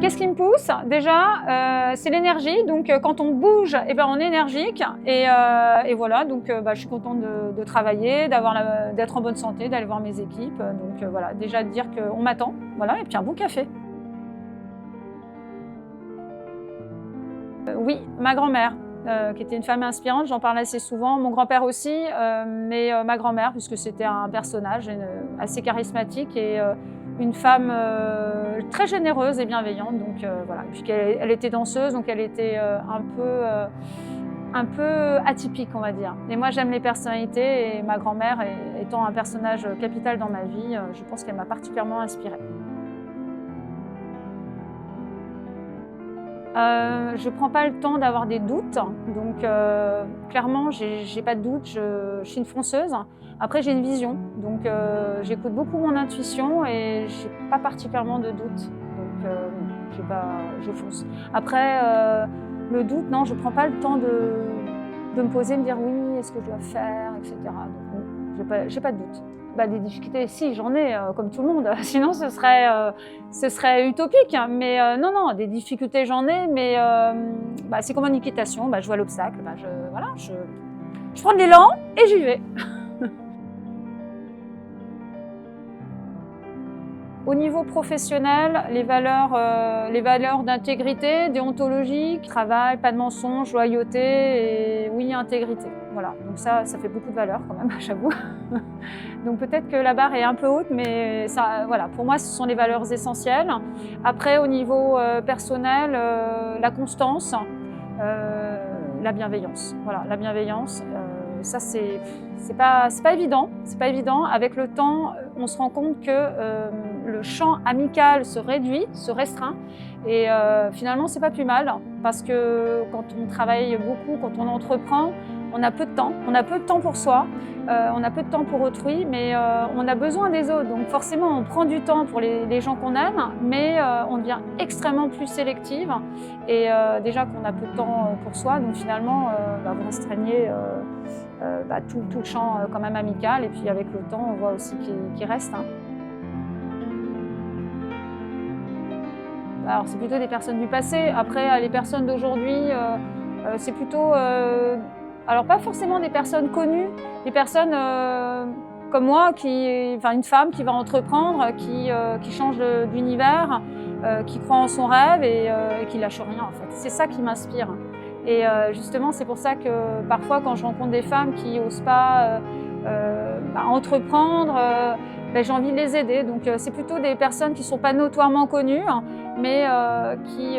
Qu'est-ce qui me pousse? Déjà, c'est l'énergie. Donc, quand on bouge, eh ben, on est énergique. Et voilà, donc je suis contente de travailler, d'être en bonne santé, d'aller voir mes équipes. Donc, voilà, déjà de dire qu'on m'attend. Voilà, et puis un bon café. Oui, ma grand-mère, qui était une femme inspirante, j'en parle assez souvent. Mon grand-père aussi, mais ma grand-mère, puisque c'était un personnage assez charismatique et une femme très généreuse et bienveillante. Donc voilà, puisqu'elle était danseuse, donc elle était un peu atypique, on va dire. Et moi, j'aime les personnalités et ma grand-mère, étant un personnage capital dans ma vie, je pense qu'elle m'a particulièrement inspirée. Je ne prends pas le temps d'avoir des doutes, donc clairement, j'ai pas de doute, je suis une fonceuse. Après, j'ai une vision, donc j'écoute beaucoup mon intuition et j'ai pas particulièrement de doute, donc je fonce. Après, le doute, non, je prends pas le temps de me poser, me dire oui, est-ce que je dois faire, etc. Donc j'ai pas de doute. Des difficultés, si, j'en ai, comme tout le monde, sinon ce serait utopique. Mais non, des difficultés, j'en ai, mais c'est comme en équitation, je vois l'obstacle, je prends de l'élan et j'y vais. Au niveau professionnel, les valeurs d'intégrité, déontologique, travail, pas de mensonge, loyauté et oui, intégrité. Voilà, donc ça fait beaucoup de valeurs quand même, j'avoue. Donc peut-être que la barre est un peu haute, mais ça, voilà, pour moi, ce sont les valeurs essentielles. Après, au niveau personnel, la constance, la bienveillance. Voilà, la bienveillance. Ça, c'est pas évident. C'est pas évident. Avec le temps, on se rend compte que le champ amical se réduit, se restreint. Et finalement, c'est pas plus mal. Parce que quand on travaille beaucoup, quand on entreprend, on a peu de temps. On a peu de temps pour soi. On a peu de temps pour autrui. Mais on a besoin des autres. Donc forcément, on prend du temps pour les gens qu'on aime. Mais on devient extrêmement plus sélective. Et déjà qu'on a peu de temps pour soi. Donc finalement, vous restreignez tout le champ quand même amical, et puis avec le temps, on voit aussi qu'il reste. Alors c'est plutôt des personnes du passé. Après, les personnes d'aujourd'hui, c'est plutôt, alors pas forcément des personnes connues, des personnes comme moi, une femme qui va entreprendre, qui change d'univers, qui croit en son rêve et qui lâche rien en fait. C'est ça qui m'inspire. Et justement, c'est pour ça que parfois, quand je rencontre des femmes qui n'osent pas entreprendre, j'ai envie de les aider. Donc c'est plutôt des personnes qui ne sont pas notoirement connues, mais qui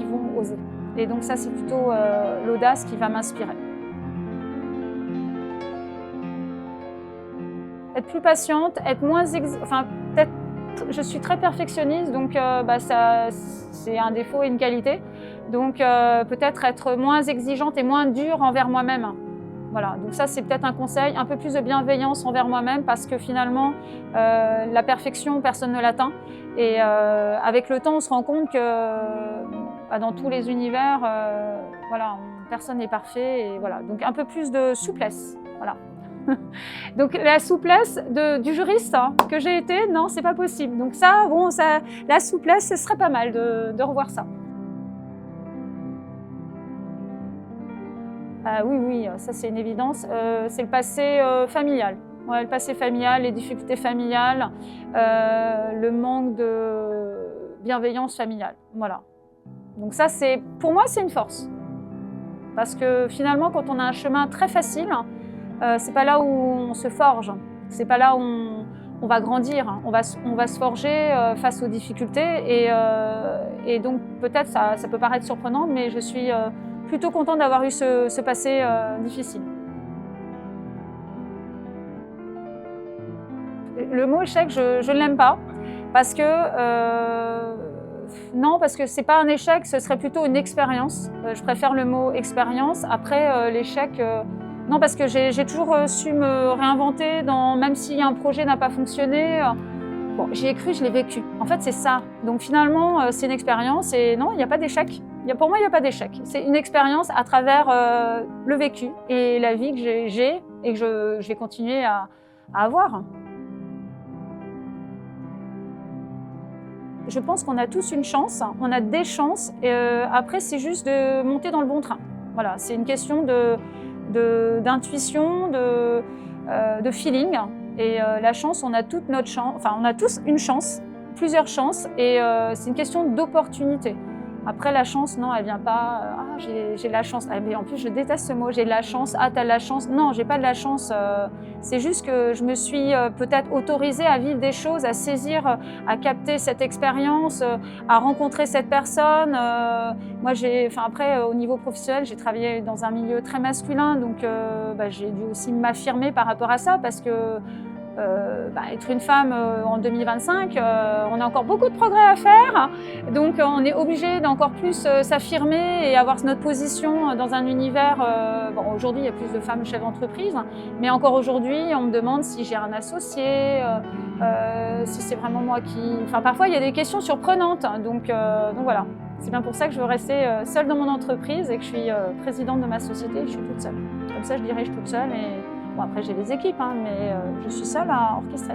vont oser. Et donc ça, c'est plutôt l'audace qui va m'inspirer. Être plus patiente, être moins peut-être, je suis très perfectionniste, donc c'est un défaut et une qualité. Donc peut-être être moins exigeante et moins dure envers moi-même. Voilà, donc ça c'est peut-être un conseil, un peu plus de bienveillance envers moi-même, parce que finalement la perfection, personne ne l'atteint. Et avec le temps, on se rend compte que dans tous les univers, personne n'est parfait. Et voilà, donc un peu plus de souplesse. Voilà. Donc la souplesse du juriste que j'ai été, non, c'est pas possible. Donc la souplesse, ce serait pas mal de revoir ça. Oui, ça c'est une évidence. C'est le passé familial. Ouais, le passé familial, les difficultés familiales, le manque de bienveillance familiale. Voilà. Donc ça, pour moi, c'est une force. Parce que finalement, quand on a un chemin très facile, c'est pas là où on se forge, c'est pas là où on va grandir, on va se forger face aux difficultés et donc peut-être ça peut paraître surprenant, mais je suis plutôt contente d'avoir eu ce passé difficile. Le mot échec, je ne l'aime pas parce que non, parce que c'est pas un échec, ce serait plutôt une expérience. Je préfère le mot expérience. Après l'échec. Non, parce que j'ai toujours su me réinventer, même si un projet n'a pas fonctionné. Bon, j'y ai cru, je l'ai vécu. En fait, c'est ça. Donc finalement, c'est une expérience et non, il n'y a pas d'échec. Pour moi, il n'y a pas d'échec. C'est une expérience à travers le vécu et la vie que j'ai et que je vais continuer à avoir. Je pense qu'on a tous une chance, on a des chances, et après c'est juste de monter dans le bon train. Voilà, c'est une question d'intuition, de feeling. Et la chance, on a toute notre chance, enfin on a tous une chance, plusieurs chances, et c'est une question d'opportunité. Après la chance, non, elle vient pas. Ah, j'ai la chance. Ah, mais en plus, je déteste ce mot. J'ai de la chance. Ah, t'as de la chance. Non, j'ai pas de la chance. C'est juste que je me suis peut-être autorisée à vivre des choses, à saisir, à capter cette expérience, à rencontrer cette personne. Moi, après, au niveau professionnel, j'ai travaillé dans un milieu très masculin, donc j'ai dû aussi m'affirmer par rapport à ça, parce que être une femme en 2025, on a encore beaucoup de progrès à faire, donc on est obligé d'encore plus s'affirmer et avoir notre position dans un univers. Aujourd'hui il y a plus de femmes chefs d'entreprise, mais encore aujourd'hui on me demande si j'ai un associé, si c'est vraiment moi qui... Enfin parfois il y a des questions surprenantes, donc voilà. C'est bien pour ça que je veux rester seule dans mon entreprise et que je suis présidente de ma société, je suis toute seule. Comme ça je dirige toute seule et... Bon, après, j'ai des équipes, hein, mais je suis seule à orchestrer.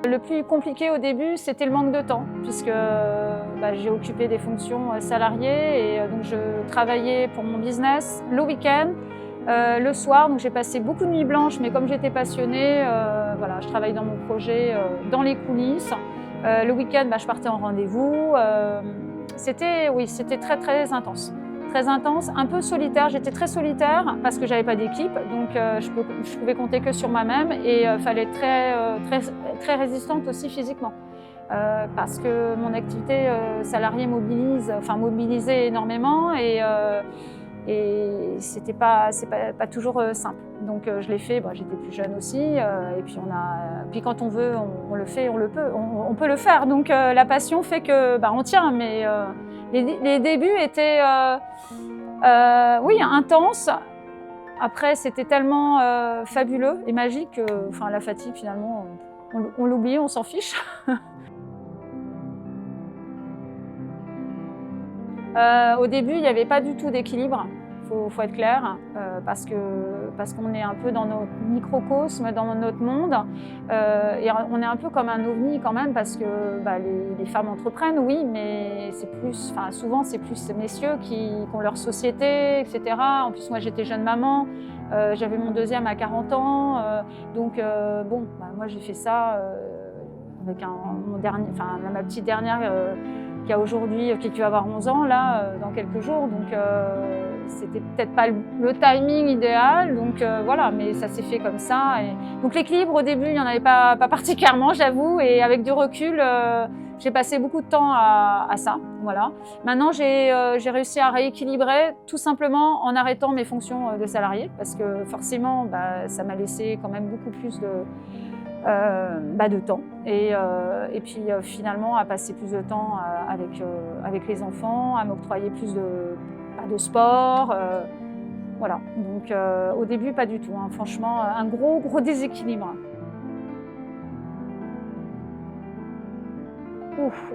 Le plus compliqué au début, c'était le manque de temps, puisque j'ai occupé des fonctions salariées et donc je travaillais pour mon business le week-end, le soir. Donc j'ai passé beaucoup de nuits blanches, mais comme j'étais passionnée, je travaillais dans mon projet, dans les coulisses. Le week-end, je partais en rendez-vous. C'était très très intense. Très intense, un peu solitaire. J'étais très solitaire parce que j'avais pas d'équipe, donc je pouvais compter que sur moi-même et fallait être très résistante aussi physiquement. Parce que mon activité salariée mobilisait énormément et c'est pas toujours simple. Donc je l'ai fait, j'étais plus jeune aussi, et puis quand on veut, on le fait, on peut le faire. Donc la passion fait que on tient, mais les débuts étaient intenses. Après c'était tellement fabuleux et magique que la fatigue finalement on l'oublie, on s'en fiche. Au début, il n'y avait pas du tout d'équilibre, faut être clair, parce qu'on est un peu dans notre microcosme, dans notre monde, et on est un peu comme un ovni quand même, parce que les femmes entreprennent, oui, mais souvent c'est plus ces messieurs qui ont leur société, etc. En plus, moi j'étais jeune maman, j'avais mon deuxième à 40 ans, moi j'ai fait ça avec ma petite dernière qui va avoir 11 ans là, dans quelques jours, donc c'était peut-être pas le timing idéal, donc voilà, mais ça s'est fait comme ça. Donc l'équilibre au début, il n'y en avait pas particulièrement, j'avoue, et avec du recul, j'ai passé beaucoup de temps à ça, voilà. Maintenant, j'ai réussi à rééquilibrer tout simplement en arrêtant mes fonctions de salarié, parce que forcément, ça m'a laissé quand même beaucoup plus de temps et puis finalement à passer plus de temps avec les enfants, à m'octroyer plus de sport, voilà. Donc au début pas du tout, hein. Franchement un gros déséquilibre.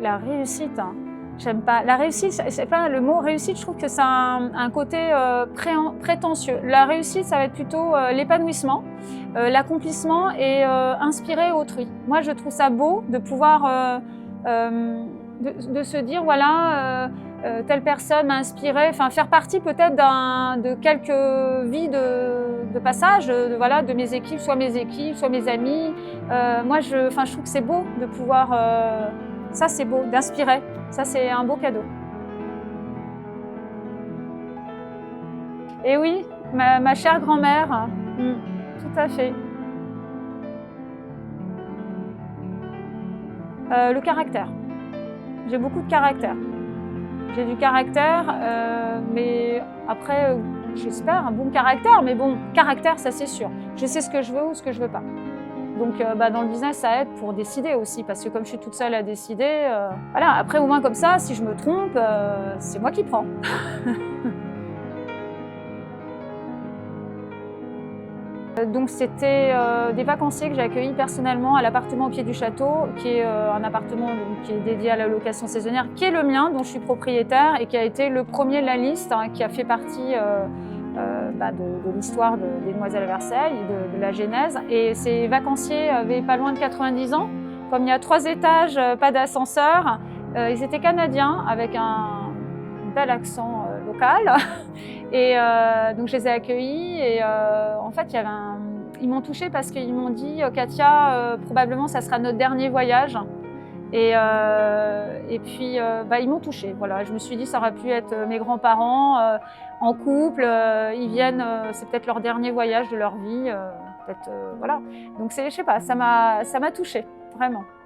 La réussite, hein. J'aime pas. La réussite, c'est pas le mot réussite, je trouve que ça a un côté prétentieux. La réussite, ça va être plutôt l'épanouissement, l'accomplissement et inspirer autrui. Moi, je trouve ça beau de pouvoir de se dire, voilà, telle personne m'a inspiré, faire partie peut-être de quelques vies de passage, de mes équipes, soit mes amis. Moi, je trouve que c'est beau de pouvoir... ça, c'est beau, d'inspirer. Ça, c'est un beau cadeau. Et oui, ma chère grand-mère, tout à fait. Le caractère. J'ai beaucoup de caractère. J'ai du caractère, mais après, j'espère, un bon caractère. Mais bon, caractère, ça c'est sûr. Je sais ce que je veux ou ce que je veux pas. Donc dans le business, ça aide pour décider aussi, parce que comme je suis toute seule à décider, voilà. Après, au moins comme ça, si je me trompe, c'est moi qui prends. Donc c'était des vacanciers que j'ai accueillis personnellement à l'appartement au pied du château, qui est un appartement qui est dédié à la location saisonnière, qui est le mien, dont je suis propriétaire et qui a été le premier de la liste, hein, qui a fait partie de l'histoire des Demoiselles à Versailles, de la genèse. Et ces vacanciers avaient pas loin de 90 ans. Comme il y a 3 étages, pas d'ascenseur, ils étaient canadiens avec un bel accent local. Et donc je les ai accueillis et en fait ils m'ont touchée parce qu'ils m'ont dit Katia, probablement ça sera notre dernier voyage. Et puis ils m'ont touchée. Voilà. Je me suis dit ça aurait pu être mes grands-parents en couple, ils viennent, c'est peut-être leur dernier voyage de leur vie, voilà. Donc je sais pas, ça m'a touchée, vraiment.